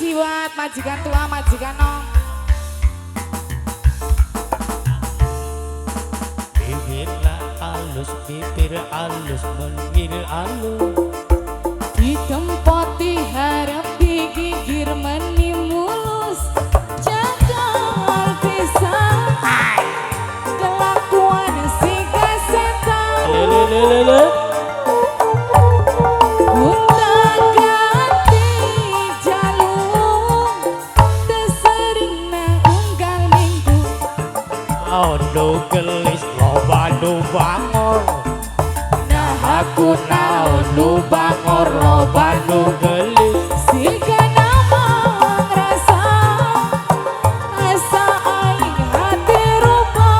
kasih buat majikan tua, majikan nom. Bibirlah halus, bibir halus, menggir halus. Ditempati harap digigir meni mulus. Jaga pisang kelakuan si kasetan. Lelelelele. Ondo gelis loba bangor. Nah aku naon nu bangor loba nu gelis. Siga nama ngerasa asa aing hati rupa.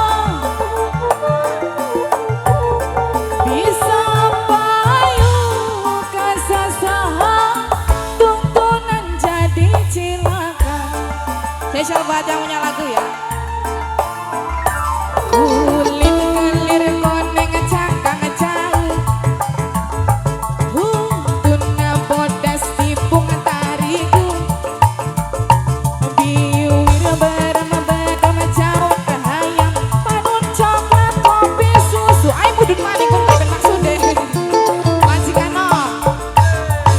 Bisa payu kasasaha tuntunan jadi cilaka. Spesial buat yang punya lagu ya. Kulit ngelir koneng cangkang jauh. Tuna bodas tipung tariku. Biwir berem jauh hayang. Panun coklat kopi susu. Ay budut maning kong teken maksudnya. Majikan no.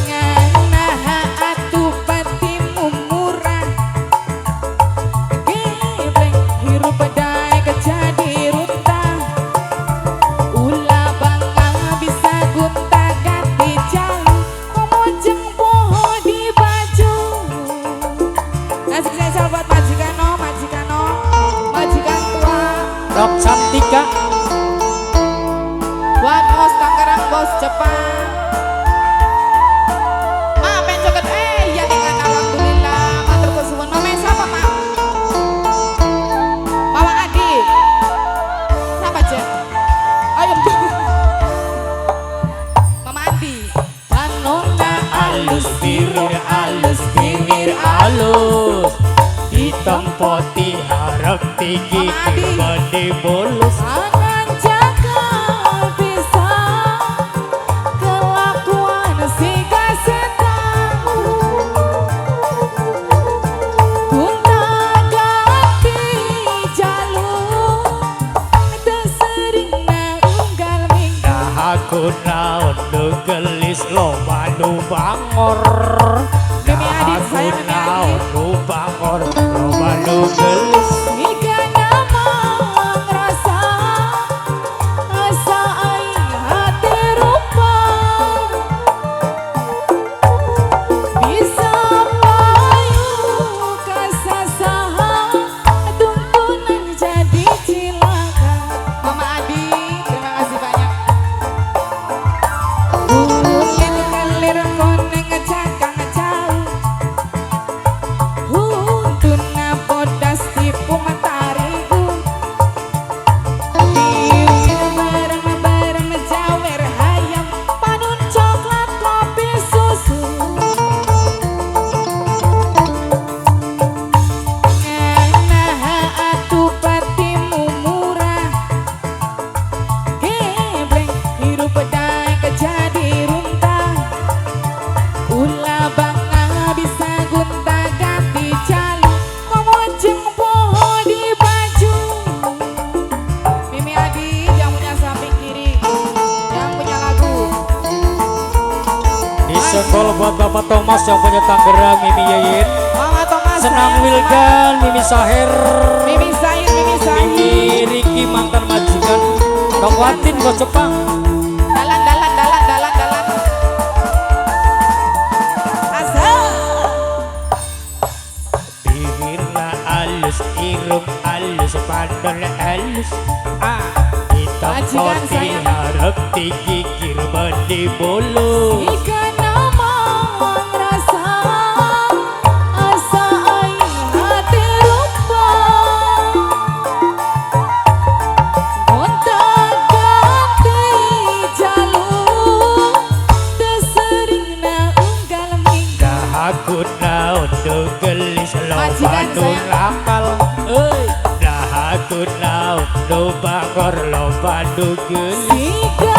Nganaha atuh patimu murah. Gebleng hirup pedai kejadi. Rok Santika buat bos Tangerang, bos Jepang. Ma main joget ya dengan alhamdulillah matur kusuwun. Ma main siapa ma? Mama Adi. Siapa Jen? Ayo Mama Adi. Panona alus bibir alus bibir alus. Ditempati harap tinggi berbadi bolus. Jangan jaga pisang kelakuan si kasetan. Gunta ganti jalur tersering unggal minggu. Nah aku naon nu gelis loba nu bangor. Mimi Adit, saya Mimi Adit. Nu bangor loba nu gelis. Jika nama ngerasa asa aing hati rupa. Bisa payu kasasaha tuntunan jadi cilaka. Mama Adi, terima kasih banyak. Kulit ngelir koneng cangkang jauh. Tuna bodas tipung tariku. Biwir bareng jawer hayam. Panun coklat kopi susu. Nganaha atuh patimu murah. Gebleng hirup pedai kejadi runtah. Ulah bangga bisa gunta ganti jalur. Ngomojeng pohon di baju. Mimi Adi yang punya samping kiri, yang punya lagu. Di sekolah buat Bapak Thomas yang punya Tangerang, Mimi Yeyin. Mama Thomas Senang sayang Wildan, Mimi Saher, Mimi Said, Mimi Said. Mimi Riki mantan majikan. Dok Watin bos Jepang. Dalan. Bibirlah halus, irung halus, pandol halus. Majikan Ditempati sayang. harap digigir benih bolus. Jika nama ngerasa asa aing hati rupa. Gonta ganti jalur tersering unggal minggu. Dah aku naon nu gelis loba Majikan nu sayang. nakal. Dah aku naon nu bangor loba nu gelis. Jika